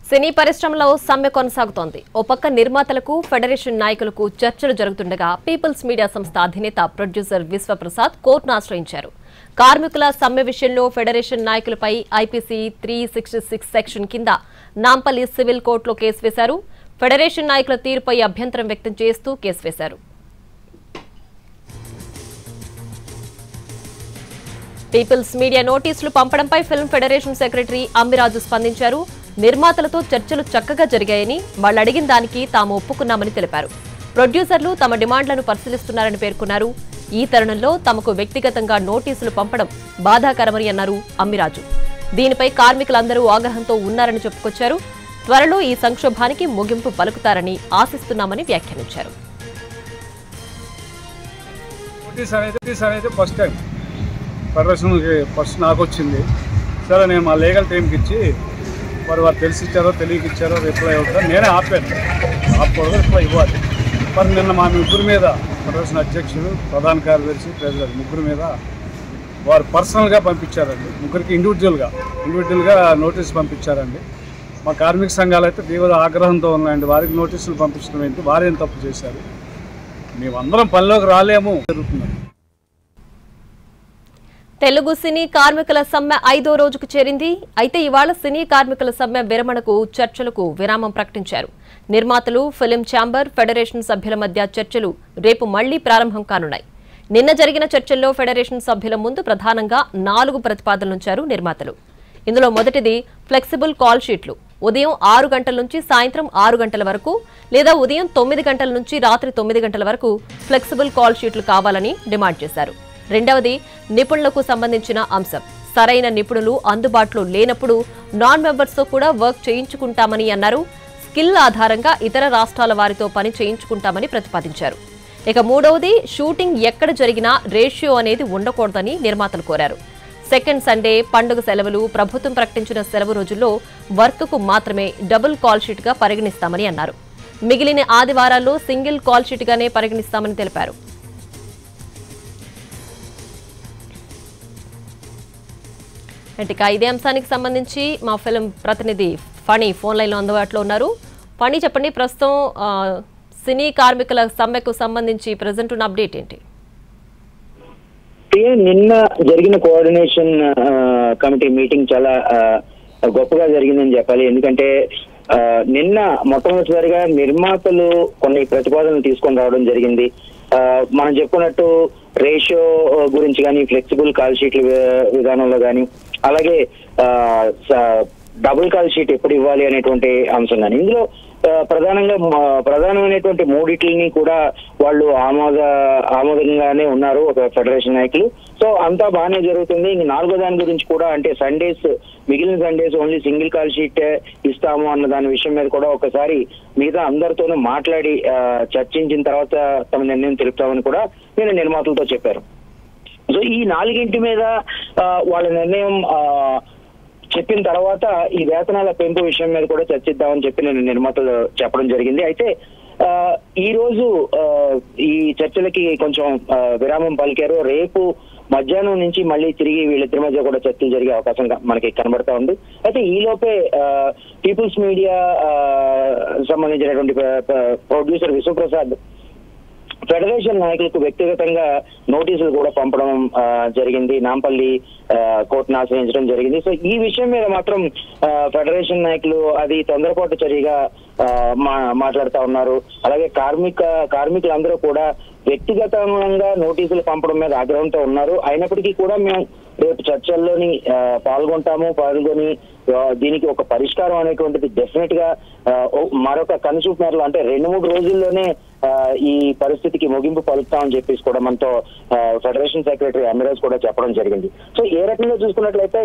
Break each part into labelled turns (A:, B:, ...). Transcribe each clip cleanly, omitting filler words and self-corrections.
A: సినీ పరిశ్రమలో సమ్మె కొనసాగుతోంది. ఓ పక్క నిర్మాతలకు ఫెడరేషన్ నాయకులకు చర్చలు జరుగుతుండగా పీపుల్స్ మీడియా సంస్థ అధినేత ప్రొడ్యూసర్ విశ్వప్రసాద్ కోర్టును ఆశ్రయించారు. కార్మికుల సమ్మె విషయంలో ఫెడరేషన్ నాయకులపై ఐపీసీ 366 సెక్షన్ కింద నాంపల్లి సివిల్ కోర్టులో కేసు వేశారు. ఫెడరేషన్ నాయకుల తీరుపై అభ్యంతరం వ్యక్తం చేస్తూ కేసు వేశారు. పీపుల్స్ మీడియా నోటీసులు పంపడంపై ఫిల్మ్ ఫెడరేషన్ సెక్రటరీ అమ్మిరాజు స్పందించారు. నిర్మాతలతో చర్చలు చక్కగా జరిగాయని, వాళ్ళు అడిగిన దానికి తాము ఒప్పుకున్నామని తెలిపారు. ప్రొడ్యూసర్లు తమ డిమాండ్లను పరిశీలిస్తున్నారని పేర్కొన్నారు. ఈ తరుణంలో తమకు వ్యక్తిగతంగా నోటీసులు పంపడం బాధాకరమని అన్నారు అమ్మిరాజు. దీనిపై కార్మికులందరూ ఆగ్రహంతో ఉన్నారని చెప్పుకొచ్చారు. త్వరలో ఈ సంక్షోభానికి ముగింపు పలుకుతారని ఆశిస్తున్నామని వ్యాఖ్యానించారు.
B: ఫస్ట్ నాకు వచ్చింది. సరే, నేను మా లీగల్ టీంకి ఇచ్చి వారు తెలిసిచ్చారో తెలియకిచ్చారో రిప్లై అవుతారు. నేనే ఆపకూడదు, రిప్లై ఇవ్వాలి. మరి నిన్న మా ముగ్గురు మీద ఫెడరేషన్ అధ్యక్షుడు, ప్రధాన కార్యదర్శి, ప్రెసిడెంట్ ముగ్గురు మీద వారు పర్సనల్గా పంపించారండి. ముగ్గురికి ఇండివిజువల్గా నోటీసు పంపించారండి. మా కార్మిక సంఘాలు అయితే తీవ్ర ఆగ్రహంతో ఉన్నాయండి. వారికి నోటీసులు పంపించడం ఏంటి, వారేం తప్పు చేశారు, మేమందరం పనిలోకి రాలేము జరుగుతున్నాం.
A: తెలుగు సినీ కార్మికుల సమ్మె 5వ రోజుకు చేరింది. అయితే ఇవాళ సినీ కార్మికుల సమ్మె విరమణకు చర్చలకు విరామం ప్రకటించారు. నిర్మాతలు, ఫిలిం ఛాంబర్, ఫెడరేషన్ సభ్యుల మధ్య చర్చలు రేపు మళ్లీ ప్రారంభం కానున్నాయి. నిన్న జరిగిన చర్చల్లో ఫెడరేషన్ సభ్యుల ముందు ప్రధానంగా 4 ప్రతిపాదనలుంచారు నిర్మాతలు. ఇందులో మొదటిది ఫ్లెక్సిబుల్ కాల్ షీట్లు. ఉదయం 6 గంటల నుంచి సాయంత్రం 6 గంటల వరకు, లేదా ఉదయం 9 గంటల నుంచి రాత్రి 9 గంటల వరకు ఫ్లెక్సిబుల్ కాల్ షీట్లు కావాలని డిమాండ్ చేశారు. రెండవది నిపుణులకు సంబంధించిన అంశం. సరైన నిపుణులు అందుబాటులో లేనప్పుడు నాన్ మెంబర్స్తో కూడా వర్క్ చేయించుకుంటామని అన్నారు. స్కిల్ ఆధారంగా ఇతర రాష్ట్రాల వారితో పని చేయించుకుంటామని ప్రతిపాదించారు. ఇక మూడవది, షూటింగ్ ఎక్కడ జరిగినా రేషియో అనేది ఉండకూడదని నిర్మాతలు కోరారు. సెకండ్ సండే, పండుగ సెలవులు, ప్రభుత్వం ప్రకటించిన సెలవు రోజుల్లో వర్క్కు మాత్రమే డబుల్ కాల్ షీట్గా పరిగణిస్తామని అన్నారు. మిగిలిన ఆదివారాల్లో సింగిల్ కాల్ షీట్గానే పరిగణిస్తామని తెలిపారు. ఇక ఇదే అంశానికి సంబంధించి మా ఫిల్మ్ ప్రతినిధి ఫణి ఫోన్ లైన్లో అందుబాటులో ఉన్నారు. ఫణి, చెప్పండి, ప్రస్తుతం సినీ కార్మికుల సమ్మెకు సంబంధించి ప్రజెంట్ ఉన్న అప్డేట్ ఏంటి?
C: నిన్న జరిగిన కోఆర్డినేషన్ కమిటీ మీటింగ్ చాలా గొప్పగా జరిగిందని చెప్పాలి. ఎందుకంటే నిన్న మొట్టమొదటిసారిగా నిర్మాతలు కొన్ని ప్రతిపాదనలు తీసుకొని రావడం జరిగింది. మనం చెప్పుకున్నట్టు రేషియో గురించి కానీ, ఫ్లెక్సిబుల్ కాల్ షీట్ల విధానంలో కానీ, అలాగే డబుల్ కాల్ షీట్ ఎప్పుడు ఇవ్వాలి అనేటువంటి అంశం కానీ, ఇందులో ప్రధానమైనటువంటి మూడిట్లని కూడా వాళ్ళు ఆమోదంగానే ఉన్నారు ఒక ఫెడరేషన్ నాయకులు. సో అంతా బాగానే జరుగుతుంది. ఇంక 4వ దాని గురించి కూడా, అంటే మిగిలిన Sundays only single call sheet ఇస్తాము అన్న దాని విషయం మీద కూడా ఒకసారి మిగతా అందరితోనూ మాట్లాడి చర్చించిన తర్వాత తమ నిర్ణయం తెలుపుతామని కూడా నేను నిర్మాతలతో చెప్పారు. సో ఈ 4గింటి మీద వాళ్ళ నిర్ణయం చెప్పిన తర్వాత ఈ వేతనాల పెంపు విషయం మీద కూడా చర్చిద్దామని చెప్పి నేను నిర్మాతలు చెప్పడం జరిగింది. అయితే ఈ రోజు ఈ చర్చలకి కొంచెం విరామం పలికారు. రేపు మధ్యాహ్నం నుంచి మళ్ళీ తిరిగి వీళ్ళిద్దరి మధ్య కూడా చర్చలు జరిగే అవకాశం మనకి కనబడతా ఉంది. అయితే ఈ లోపే పీపుల్స్ మీడియా సంబంధించినటువంటి ప్రొడ్యూసర్ విశ్వప్రసాద్ ఫెడరేషన్ నాయకులకు వ్యక్తిగతంగా నోటీసులు కూడా పంపడం జరిగింది. నాంపల్లి కోర్టును ఆశ్రయించడం జరిగింది. సో ఈ విషయం మీద మాత్రం ఫెడరేషన్ నాయకులు అది తొందరపాటు చర్యగా మాట్లాడుతూ ఉన్నారు. అలాగే కార్మికులందరూ కూడా వ్యక్తిగతంగా నోటీసులు పంపడం మీద ఆగ్రహంతో ఉన్నారు. అయినప్పటికీ కూడా మేము రేపు చర్చల్లోని పాల్గొని దీనికి ఒక పరిష్కారం అనేటువంటిది డెఫినెట్ గా మరొక కనుచూపు మేరలో, అంటే 2-3 రోజుల్లోనే ఈ పరిస్థితికి ముగింపు పలుకుతామని చెప్పేసి కూడా మనతో ఫెడరేషన్ సెక్రటరీ అమ్మిరాజ్ కూడా చెప్పడం జరిగింది. సో ఏ రకంగా చూసుకున్నట్లయితే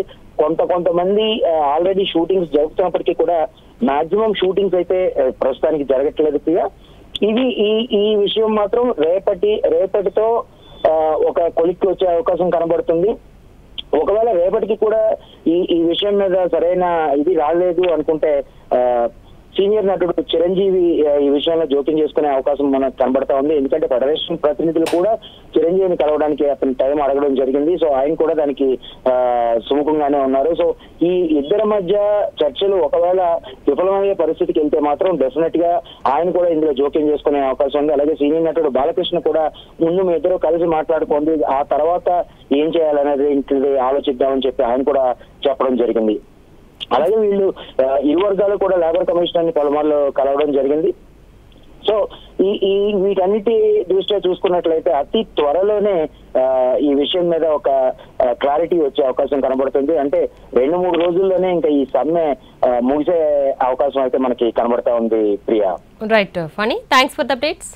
C: కొంతమంది ఆల్రెడీ షూటింగ్స్ జరుగుతున్నప్పటికీ కూడా మాక్సిమం షూటింగ్స్ అయితే ప్రస్తుతానికి జరగట్లేదు. ప్రియా, ఇది ఈ విషయం మాత్రం రేపటితో ఒక కొలిక్కి వచ్చే అవకాశం కనబడుతుంది. ఒకవేళ రేపటికి కూడా ఈ విషయం మీద సరైన ఇది రాలేదు అనుకుంటే సీనియర్ నటుడు చిరంజీవి ఈ విషయంలో జోక్యం చేసుకునే అవకాశం మనకు కనబడతా ఉంది. ఎందుకంటే ఫెడరేషన్ ప్రతినిధులు కూడా చిరంజీవిని కలవడానికి అతని టైం అడగడం జరిగింది. సో ఆయన కూడా దానికి సుముఖంగానే ఉన్నారు. సో ఈ ఇద్దరి మధ్య చర్చలు ఒకవేళ విఫలమయ్యే పరిస్థితికి వెళ్తే మాత్రం డెఫినెట్ గా ఆయన కూడా ఇందులో జోక్యం చేసుకునే అవకాశం ఉంది. అలాగే సీనియర్ నటుడు బాలకృష్ణ కూడా ముందు మీ ఇద్దరు కలిసి మాట్లాడుకోండి, ఆ తర్వాత ఏం చేయాలనేది ఆలోచిద్దామని చెప్పి ఆయన కూడా చెప్పడం జరిగింది. అలాగే వీళ్ళు ఇరు వర్గాలు కూడా లేబర్ కమిషనర్ ని పలుమార్లు కలవడం జరిగింది. సో ఈ వీటన్నిటి దృష్ట్యా చూసుకున్నట్లయితే అతి త్వరలోనే ఈ విషయం మీద ఒక క్లారిటీ వచ్చే అవకాశం కనబడుతుంది. అంటే 2-3 రోజుల్లోనే ఇంకా ఈ సమ్మె ముగిసే అవకాశం అయితే మనకి కనబడతా ఉంది. Priya.
A: Right Phani, thanks for the updates.